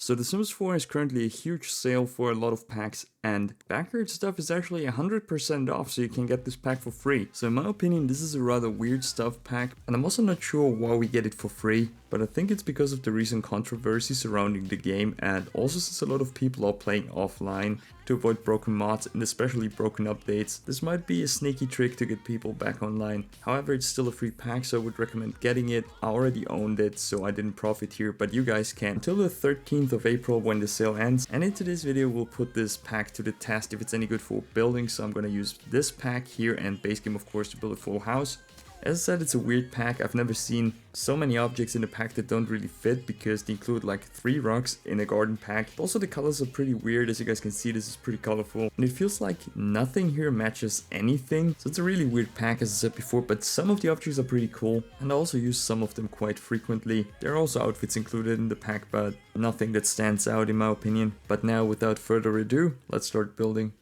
So The Sims 4 is currently a huge sale for a lot of packs, and backyard stuff is actually 100% off, so you can get this pack for free. So in my opinion, this is a rather weird stuff pack, and I'm also not sure why we get it for free, but I think it's because of the recent controversy surrounding the game, and also since a lot of people are playing offline to avoid broken mods and especially broken updates. This might be a sneaky trick to get people back online. However, it's still a free pack, so I would recommend getting it. I already owned it, so I didn't profit here, but you guys can. Until the 13th of April when the sale ends, and in today's video we'll put this pack to the test if it's any good for building. So I'm gonna use this pack here and base game of course to build a full house. As I said, it's a weird pack. I've never seen so many objects in a pack that don't really fit because they include like 3 rocks in a garden pack. Also, the colors are pretty weird. As you guys can see, this is pretty colorful. And it feels like nothing here matches anything. So it's a really weird pack, as I said before, but some of the objects are pretty cool. And I also use some of them quite frequently. There are also outfits included in the pack, but nothing that stands out in my opinion. But now, without further ado, let's start building.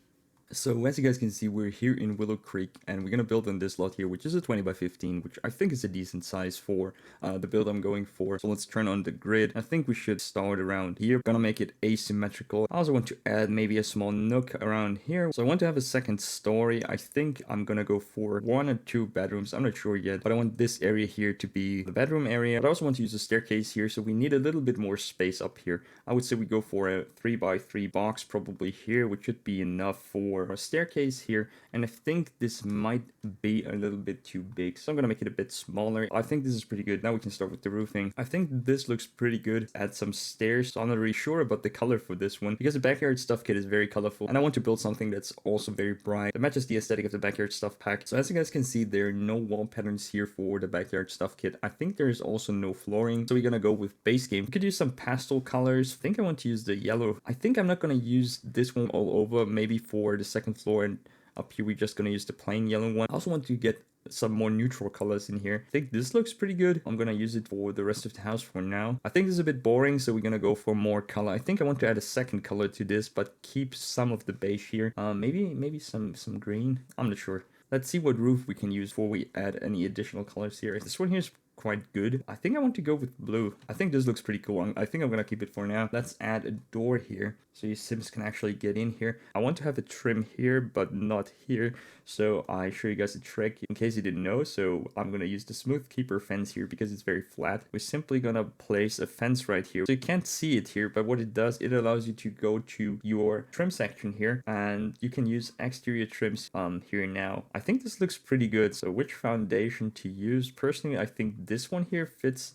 So as you guys can see, we're here in Willow Creek and we're gonna build on this lot here, which is a 20 by 15, which I think is a decent size for the build I'm going for. So let's turn on the grid. I think we should start around here. Gonna make it asymmetrical. I also want to add maybe a small nook around here. So I want to have a second story. I think I'm gonna go for 1 or 2 bedrooms. I'm not sure yet, but I want this area here to be the bedroom area. But I also want to use a staircase here, so we need a little bit more space up here. I would say we go for a 3 by 3 box probably here, which should be enough for a staircase here, and I think this might be a little bit too big, so I'm gonna make it a bit smaller. I think this is pretty good. Now we can start with the roofing. I think this looks pretty good. Add some stairs, so I'm not really sure about the color for this one because the backyard stuff kit is very colorful and I want to build something that's also very bright that matches the aesthetic of the backyard stuff pack. So as you guys can see, there are no wall patterns here for the backyard stuff kit. I think there is also no flooring, so we're gonna go with base game. We could use some pastel colors. I think I want to use the yellow. I think I'm not gonna use this one all over, maybe for the second floor, and up here we're just gonna use the plain yellow one. I also want to get some more neutral colors in here. I think this looks pretty good. I'm gonna use it for the rest of the house for now. I think this is a bit boring, so we're gonna go for more color. I think I want to add a second color to this, but keep some of the beige here. Maybe some green. I'm not sure. Let's see what roof we can use before we add any additional colors here. This one here is quite good. I think I want to go with blue. I think this looks pretty cool. I think I'm gonna keep it for now. Let's add a door here so your Sims can actually get in here. I want to have a trim here, but not here. So I show you guys a trick in case you didn't know. So I'm gonna use the smooth keeper fence here because it's very flat. We're simply gonna place a fence right here. So you can't see it here, but what it does, it allows you to go to your trim section here and you can use exterior trims here now. I think this looks pretty good. So which foundation to use? Personally, I think this one here fits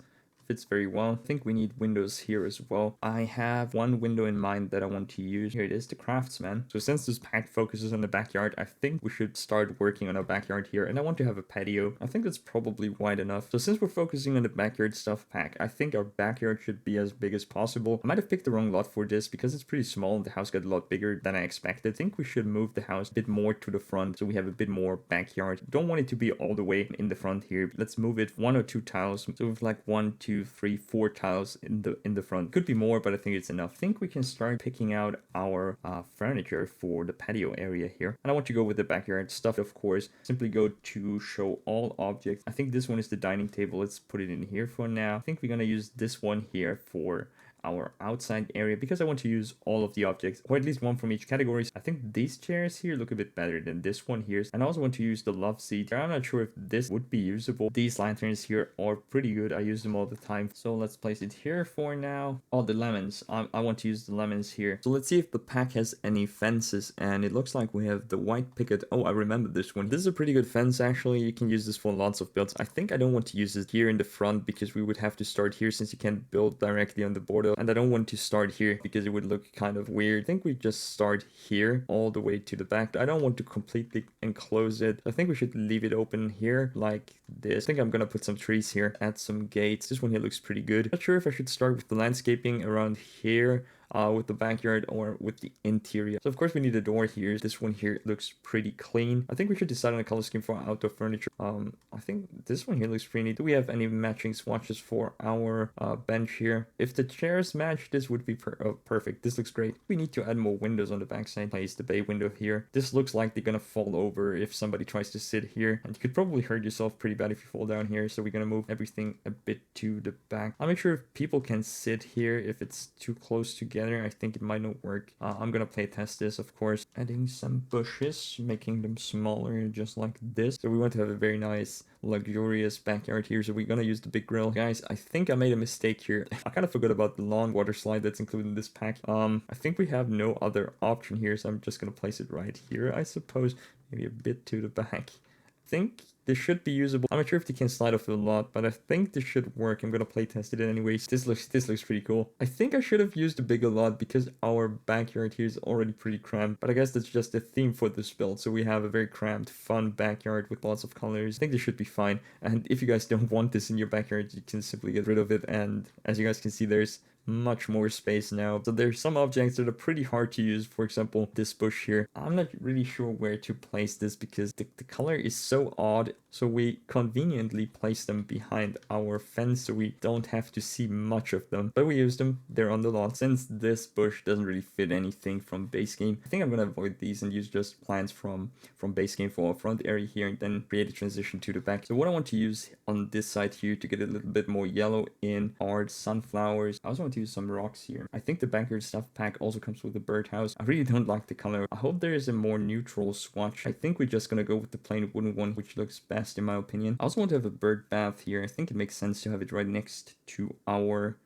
very well. I think we need windows here as well. I have one window in mind that I want to use. Here it is, the craftsman. So since this pack focuses on the backyard, I think we should start working on our backyard here. And I want to have a patio. I think that's probably wide enough. So since we're focusing on the backyard stuff pack, I think our backyard should be as big as possible. I might have picked the wrong lot for this because it's pretty small and the house got a lot bigger than I expected. I think we should move the house a bit more to the front so we have a bit more backyard. Don't want it to be all the way in the front here. Let's move it 1 or 2 tiles. So with like 1, 2, 3, 4 tiles in the front. Could be more, but I think it's enough. I think we can start picking out our furniture for the patio area here. And I want to go with the backyard stuff, of course. Simply go to show all objects. I think this one is the dining table. Let's put it in here for now. I think we're gonna use this one here for our outside area because I want to use all of the objects, or at least one from each category. I think these chairs here look a bit better than this one here, and I also want to use the love seat. I'm not sure if this would be usable. These lanterns here are pretty good. I use them all the time, so let's place it here for now. Oh, the lemons. I want to use the lemons here. So let's see if the pack has any fences, and it looks like we have the white picket. Oh, I remember this one. This is a pretty good fence actually. You can use this for lots of builds. I think I don't want to use it here in the front because we would have to start here since you can't build directly on the border. And I don't want to start here because it would look kind of weird. I think we just start here all the way to the back. I don't want to completely enclose it. I think we should leave it open here like this. I think I'm gonna put some trees here, add some gates. This one here looks pretty good. Not sure if I should start with the landscaping around here with the backyard or with the interior. So of course we need a door here. This one here looks pretty clean. I think we should decide on a color scheme for outdoor furniture. I think this one here looks pretty neat. Do we have any matching swatches for our bench here? If the chairs match, this would be perfect. This looks great. We need to add more windows on the backside. Place the bay window here. This looks like they're gonna fall over if somebody tries to sit here, and you could probably hurt yourself pretty bad if you fall down here. So we're gonna move everything a bit to the back. I'm not sure if people can sit here if it's too close together. I think it might not work. I'm gonna play test this, of course. Adding some bushes, making them smaller, just like this. So we want to have a very nice, luxurious backyard here. So we're gonna use the big grill. Guys, I think I made a mistake here. I kind of forgot about the lawn water slide that's included in this pack. I think we have no other option here, so I'm just gonna place it right here, I suppose. Maybe a bit to the back. I think this should be usable. I'm not sure if they can slide off a lot, but I think this should work. I'm gonna play test it anyways. This looks pretty cool. I think I should have used the bigger lot because our backyard here is already pretty cramped, but I guess that's just the theme for this build. So we have a very cramped, fun backyard with lots of colors. I think this should be fine. And if you guys don't want this in your backyard, you can simply get rid of it. And as you guys can see, there's much more space now. So there's some objects that are pretty hard to use. For example, this bush here. I'm not really sure where to place this because the color is so odd. So we conveniently place them behind our fence so we don't have to see much of them. But we use them. They're on the lot. Since this bush doesn't really fit anything from base game, I think I'm gonna avoid these and use just plants from base game for our front area here and then create a transition to the back. So what I want to use on this side here to get a little bit more yellow in are sunflowers. I also want to use some rocks here. I think the backyard stuff pack also comes with a birdhouse. I really don't like the color. I hope there is a more neutral swatch. I think we're just gonna go with the plain wooden one, which looks best in my opinion. I also want to have a bird bath here. I think it makes sense to have it right next to our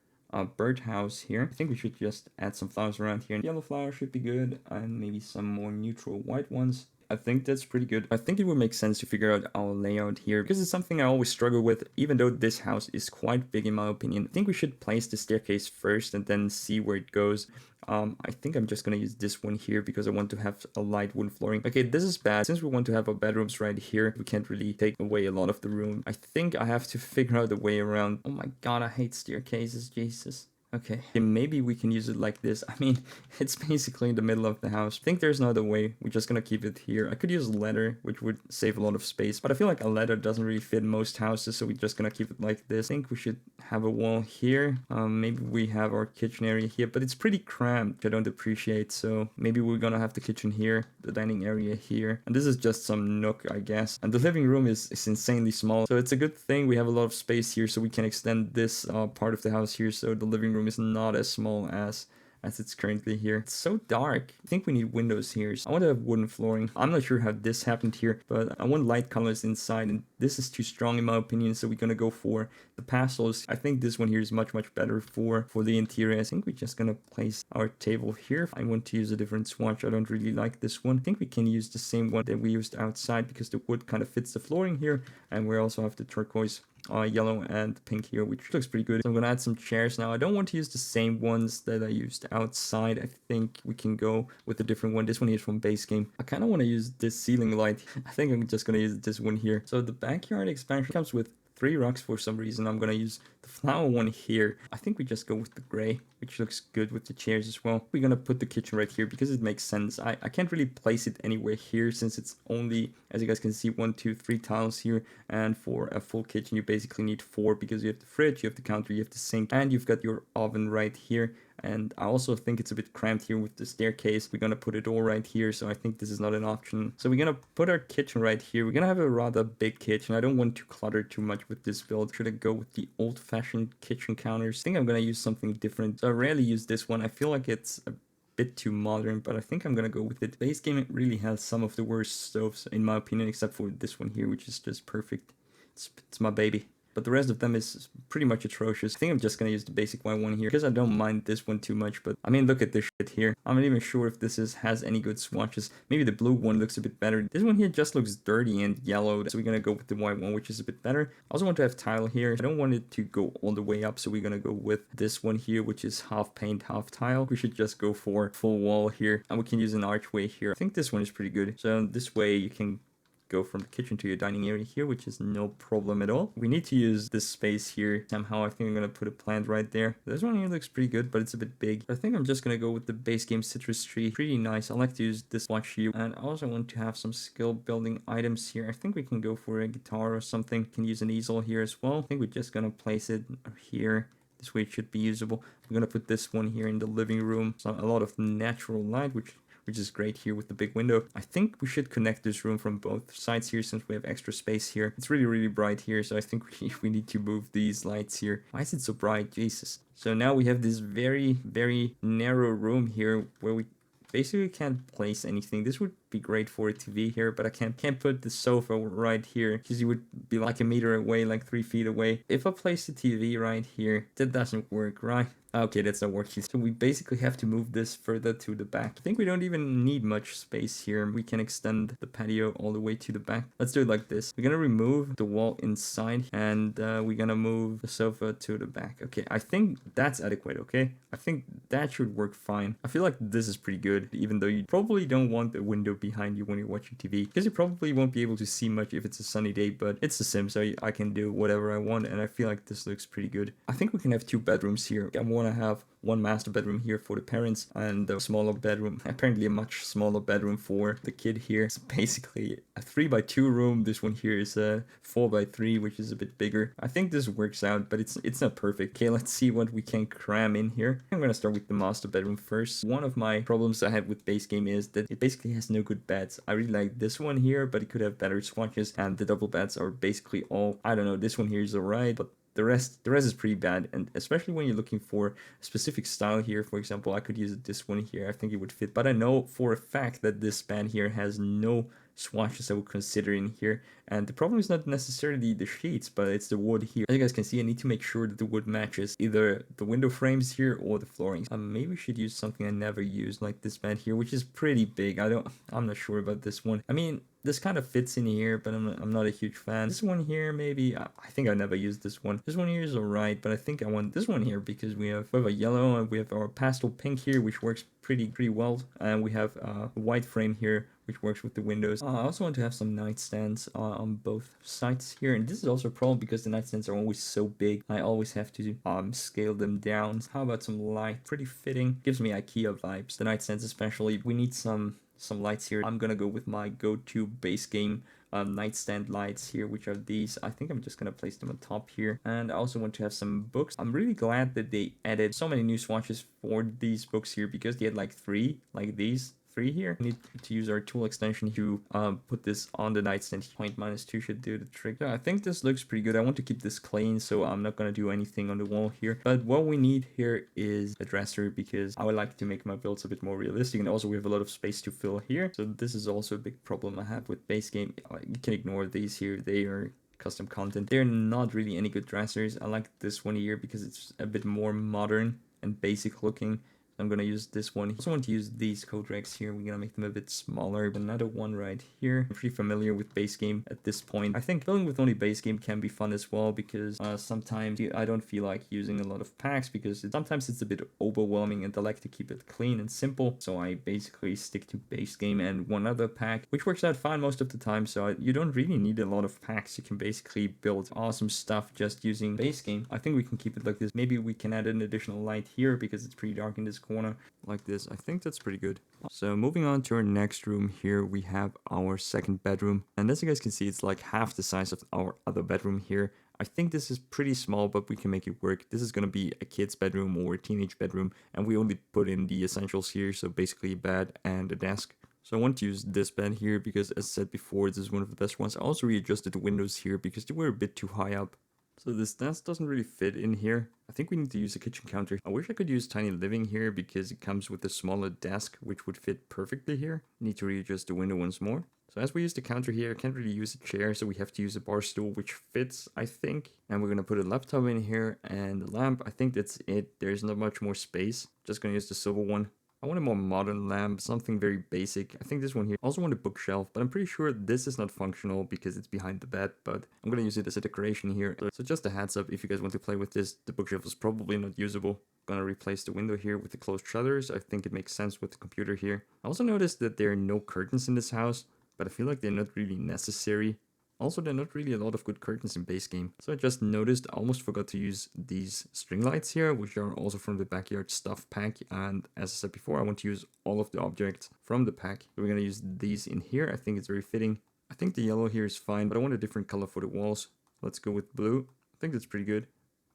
birdhouse here. I think we should just add some flowers around here. Yellow flowers should be good, and maybe some more neutral white ones. I think that's pretty good. I think it would make sense to figure out our layout here because it's something I always struggle with, even though this house is quite big in my opinion. I think we should place the staircase first and then see where it goes. I think I'm just gonna use this one here because I want to have a light wooden flooring. Okay, this is bad. Since we want to have our bedrooms right here, we can't really take away a lot of the room. I think I have to figure out a way around. Oh my god, I hate staircases, Jesus. Okay, maybe we can use it like this. I mean, it's basically in the middle of the house. I think there's no other way. We're just gonna keep it here. I could use a ladder, which would save a lot of space, but I feel like a ladder doesn't really fit most houses, so we're just gonna keep it like this. I think we should have a wall here. Maybe we have our kitchen area here, but it's pretty cramped, which I don't appreciate, so maybe we're gonna have the kitchen here, the dining area here, and this is just some nook, I guess. And the living room is insanely small, so it's a good thing we have a lot of space here, so we can extend this part of the house here, so the living room is not as small as it's currently here. It's so dark. I think we need windows here. So I want to have wooden flooring. I'm not sure how this happened here, but I want light colors inside, and this is too strong in my opinion, so we're gonna go for the pastels. I think this one here is much better for the interior. I think we're just gonna place our table here. I want to use a different swatch. I don't really like this one. I think we can use the same one that we used outside because the wood kind of fits the flooring here, and we also have the turquoise yellow and pink here, which looks pretty good. So I'm gonna add some chairs now. I don't want to use the same ones that I used outside. I think we can go with a different one. This one is from base game. I kind of want to use this ceiling light. I think I'm just gonna use this one here. So the backyard expansion comes with 3 rocks for some reason. I'm gonna use the flower one here. I think we just go with the gray, which looks good with the chairs as well. We're gonna put the kitchen right here because it makes sense. I can't really place it anywhere here since it's only, as you guys can see, 1, 2, 3 tiles here. And for a full kitchen, you basically need 4 because you have the fridge, you have the counter, you have the sink, and you've got your oven right here. And I also think it's a bit cramped here with the staircase. We're gonna put a door right here, so I think this is not an option. So we're gonna put our kitchen right here. We're gonna have a rather big kitchen. I don't want to clutter too much with this build. Should I go with the old-fashioned kitchen counters? I think I'm gonna use something different. So I rarely use this one. I feel like it's a bit too modern, but I think I'm gonna go with it. Base game really has some of the worst stoves in my opinion, except for this one here, which is just perfect. It's my baby. But the rest of them is pretty much atrocious. I think I'm just gonna use the basic white one here because I don't mind this one too much. But I mean, look at this shit here. I'm not even sure if this has any good swatches. Maybe the blue one looks a bit better. This one here just looks dirty and yellowed, so we're gonna go with the white one, which is a bit better. I also want to have tile here. I don't want it to go all the way up, so we're gonna go with this one here, which is half paint, half tile. We should just go for full wall here, and we can use an archway here. I think this one is pretty good. So this way you can go from the kitchen to your dining area here, which is no problem at all. We need to use this space here somehow. I think I'm gonna put a plant right there. This one here looks pretty good, but it's a bit big. I think I'm just gonna go with the base game citrus tree. Pretty nice. I like to use this watch here, and I also want to have some skill building items here. I think we can go for a guitar or something. Can use an easel here as well. I think we're just gonna place it here. This way it should be usable. I'm gonna put this one here in the living room. So a lot of natural light, which is great here with the big window. I think we should connect this room from both sides here since we have extra space here. It's really, really bright here, so I think we need to move these lights here. Why is it so bright? Jesus. So now we have this very, very narrow room here where we basically can't place anything. This would be great for a TV here, but I can't put the sofa right here because you would be like a meter away, like 3 feet away. If I place the TV right here, that doesn't work, right? Okay, that's not working. So we basically have to move this further to the back. I think we don't even need much space here. We can extend the patio all the way to the back. Let's do it like this. We're gonna remove the wall inside and we're gonna move the sofa to the back. Okay, I think that's adequate, okay? I think that should work fine. I feel like this is pretty good, even though you probably don't want a window behind you when you're watching TV, because you probably won't be able to see much if it's a sunny day, but it's The Sims, so I can do whatever I want, and I feel like this looks pretty good. I think we can have 2 bedrooms here. I want to have one master bedroom here for the parents and a smaller bedroom, apparently a much smaller bedroom for the kid here. It's basically a 3x2 room. This one here is a 4x3, which is a bit bigger. I think this works out, but it's not perfect. Okay, let's see what we can cram in here. I'm gonna start with the master bedroom first. One of my problems I have with base game is that it basically has no good beds. I really like this one here, but it could have better swatches, and the double beds are basically all, I don't know, this one here is alright, but the rest is pretty bad, and especially when you're looking for a specific style here. For example, I could use this one here. I think it would fit, but I know for a fact that this bed here has no swatches I would consider in here, and the problem is not necessarily the sheets, but it's the wood here. As you guys can see, I need to make sure that the wood matches either the window frames here or the flooring. Maybe we should use something I never used, like this bed here, which is pretty big. I'm not sure about this one. I mean, this kind of fits in here, but I'm not a huge fan. This one here, maybe, I think I never used this one. This one here is alright, but I think I want this one here because we have a yellow and we have our pastel pink here, which works pretty well, and we have a white frame here, which works with the windows. I also want to have some nightstands on both sides here, and this is also a problem because the nightstands are always so big. I always have to scale them down. How about some light? Pretty fitting. Gives me IKEA vibes. The nightstands especially. We need some lights here. I'm gonna go with my go-to base game nightstand lights here, which are these. I think I'm just gonna place them on top here, and I also want to have some books. I'm really glad that they added so many new swatches for these books here, because they had like 3 like these here. We need to use our tool extension to put this on the nightstand. -2 should do the trick. Yeah, I think this looks pretty good. I want to keep this clean, so I'm not gonna do anything on the wall here. But what we need here is a dresser, because I would like to make my builds a bit more realistic, and also we have a lot of space to fill here. So this is also a big problem I have with base game. You can ignore these here. They are custom content. They're not really any good dressers. I like this one here because it's a bit more modern and basic looking. I'm gonna use this one. I also want to use these code racks here. We're gonna make them a bit smaller. Another one right here. I'm pretty familiar with base game at this point. I think building with only base game can be fun as well, because sometimes I don't feel like using a lot of packs, because sometimes it's a bit overwhelming and I like to keep it clean and simple. So I basically stick to base game and one other pack, which works out fine most of the time. So you don't really need a lot of packs. You can basically build awesome stuff just using base game. I think we can keep it like this. Maybe we can add an additional light here because it's pretty dark in this corner like this. I think that's pretty good. So moving on to our next room here, we have our second bedroom, and as you guys can see, it's like half the size of our other bedroom here. I think this is pretty small, but we can make it work. This is going to be a kid's bedroom or a teenage bedroom, and we only put in the essentials here, so basically a bed and a desk. So I want to use this bed here because, as I said before, this is one of the best ones. I also readjusted the windows here because they were a bit too high up. So this desk doesn't really fit in here. I think we need to use a kitchen counter. I wish I could use tiny living here because it comes with a smaller desk, which would fit perfectly here. Need to readjust the window once more. So as we use the counter here, I can't really use a chair, so we have to use a bar stool, which fits, I think. And we're gonna put a laptop in here and a lamp. I think that's it. There's not much more space. Just gonna use the silver one. I want a more modern lamp, something very basic. I think this one here. I also want a bookshelf, but I'm pretty sure this is not functional because it's behind the bed, but I'm gonna use it as a decoration here. So just a heads up, if you guys want to play with this, the bookshelf is probably not usable. Gonna replace the window here with the closed shutters. I think it makes sense with the computer here. I also noticed that there are no curtains in this house, but I feel like they're not really necessary. Also, there are not really a lot of good curtains in base game. So I just noticed I almost forgot to use these string lights here, which are also from the backyard stuff pack. And as I said before, I want to use all of the objects from the pack. So we're going to use these in here. I think it's very fitting. I think the yellow here is fine, but I want a different color for the walls. Let's go with blue. I think that's pretty good.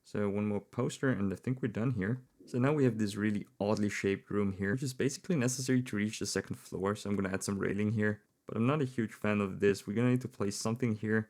So one more poster and I think we're done here. So now we have this really oddly shaped room here, which is basically necessary to reach the second floor. So I'm going to add some railing here. But I'm not a huge fan of this. We're going to need to place something here.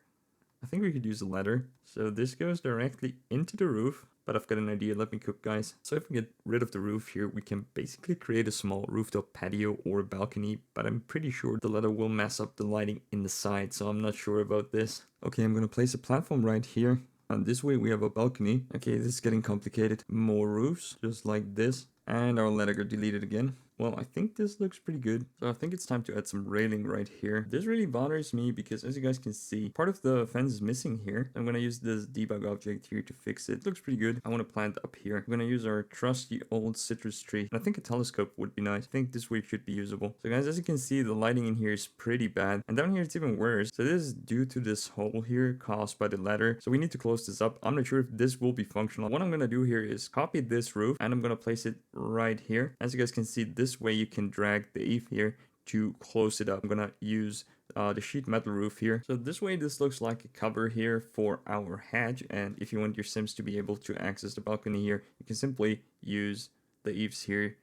I think we could use a ladder. So this goes directly into the roof. But I've got an idea. Let me cook, guys. So if we get rid of the roof here, we can basically create a small rooftop patio or a balcony. But I'm pretty sure the ladder will mess up the lighting in the side. So I'm not sure about this. Okay, I'm going to place a platform right here. And this way we have a balcony. Okay, this is getting complicated. More roofs, just like this. And our ladder got deleted again. Well, I think this looks pretty good. So I think it's time to add some railing right here. This really bothers me because as you guys can see, part of the fence is missing here. I'm going to use this debug object here to fix it. It looks pretty good. I want to plant up here. I'm going to use our trusty old citrus tree. And I think a telescope would be nice. I think this way it should be usable. So guys, as you can see, the lighting in here is pretty bad. And down here it's even worse. So this is due to this hole here caused by the ladder. So we need to close this up. I'm not sure if this will be functional. What I'm going to do here is copy this roof and I'm going to place it right here. As you guys can see, this way you can drag the eave here to close it up. I'm gonna use the sheet metal roof here. So this way this looks like a cover here for our hedge, and if you want your Sims to be able to access the balcony here, you can simply use the eaves here.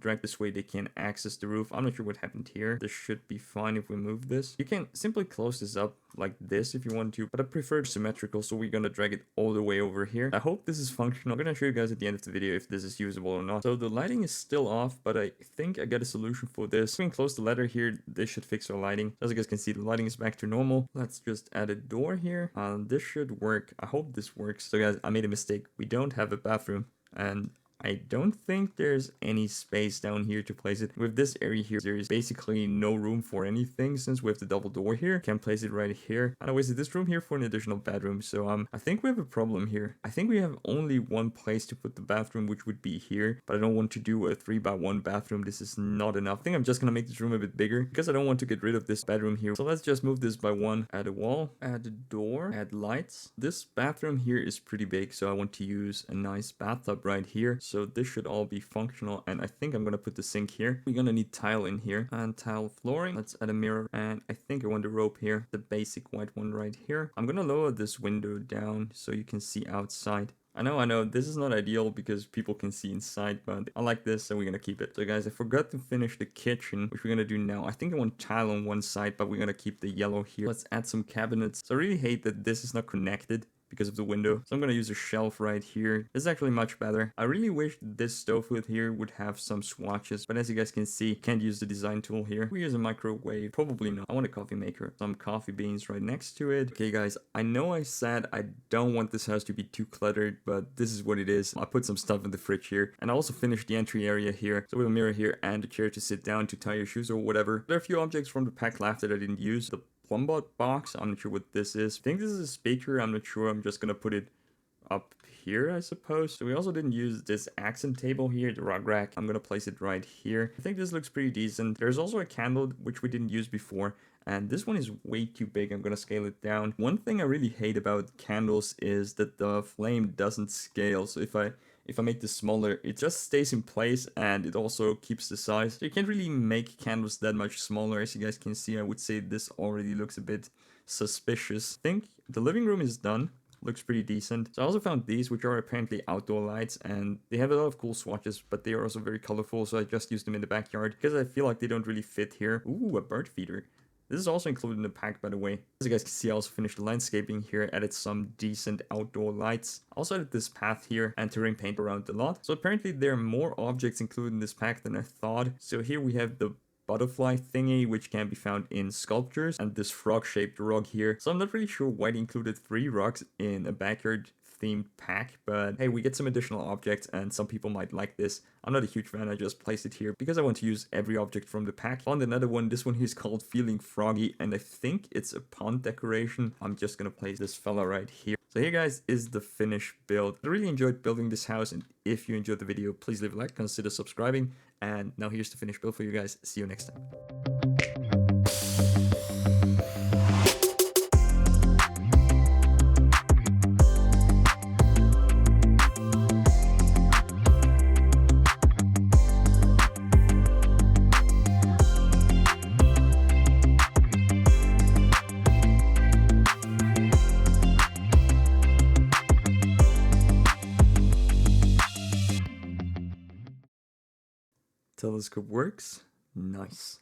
Drag this way they can access the roof. I'm not sure what happened here. This should be fine if we move this. You can simply close this up like this if you want to, but I prefer symmetrical, so we're gonna drag it all the way over here. I hope this is functional. I'm gonna show you guys at the end of the video if this is usable or not. So the lighting is still off, but I think I got a solution for this. We can close the ladder here. This should fix our lighting. As you guys can see, the lighting is back to normal. Let's just add a door here. This should work. I hope this works. So guys, I made a mistake. We don't have a bathroom, and I don't think there's any space down here to place it. With this area here, there is basically no room for anything since we have the double door here. Can place it right here. And I wasted this room here for an additional bedroom. So I think we have a problem here. I think we have only one place to put the bathroom, which would be here. But I don't want to do a 3x1 bathroom. This is not enough. I think I'm just gonna make this room a bit bigger because I don't want to get rid of this bedroom here. So let's just move this by one. Add a wall, add a door, add lights. This bathroom here is pretty big, so I want to use a nice bathtub right here. So this should all be functional, and I think I'm gonna put the sink here. We're gonna need tile in here and tile flooring. Let's add a mirror, and I think I want a rope here, the basic white one right here. I'm gonna lower this window down so you can see outside. I know, this is not ideal because people can see inside, but I like this, so we're gonna keep it. So guys, I forgot to finish the kitchen, which we're gonna do now. I think I want tile on one side, but we're gonna keep the yellow here. Let's add some cabinets. So I really hate that this is not connected because of the window. So I'm gonna use a shelf right here. This is actually much better. I really wish this stove hood here would have some swatches, but as you guys can see, can't use the design tool here. We use a microwave, probably not. I want a coffee maker. Some coffee beans right next to it. Okay guys, I know I said I don't want this house to be too cluttered, but this is what it is. I put some stuff in the fridge here, and I also finished the entry area here. So we have a mirror here and a chair to sit down to tie your shoes or whatever. There are a few objects from the pack left that I didn't use. The Plumbot box, I'm not sure what this is. I think this is a speaker, I'm not sure. I'm just gonna put it up here, I suppose. So we also didn't use this accent table here, the rug rack. I'm gonna place it right here. I think this looks pretty decent. There's also a candle, which we didn't use before, and this one is way too big. I'm gonna scale it down. One thing I really hate about candles is that the flame doesn't scale. So if I make this smaller, it just stays in place and it also keeps the size. So you can't really make candles that much smaller. As you guys can see, I would say this already looks a bit suspicious. I think the living room is done. Looks pretty decent. So I also found these, which are apparently outdoor lights, and they have a lot of cool swatches, but they are also very colorful, so I just used them in the backyard because I feel like they don't really fit here. Ooh, a bird feeder. This is also included in the pack, by the way. As you guys can see, I also finished the landscaping here, added some decent outdoor lights. I also added this path here and terrain paint around the lot. So apparently there are more objects included in this pack than I thought. So here we have the butterfly thingy, which can be found in sculptures, and this frog-shaped rug here. So I'm not really sure why they included 3 rugs in a backyard themed pack, but hey, we get some additional objects and some people might like this. I'm not a huge fan, I just placed it here because I want to use every object from the pack. Found another one, this one here is called Feeling Froggy, and I think it's a pond decoration. I'm just gonna place this fella right here. So here guys is the finished build. I really enjoyed building this house, and if you enjoyed the video, please leave a like, consider subscribing, and now here's the finished build for you guys. See you next time. Telescope works. Nice.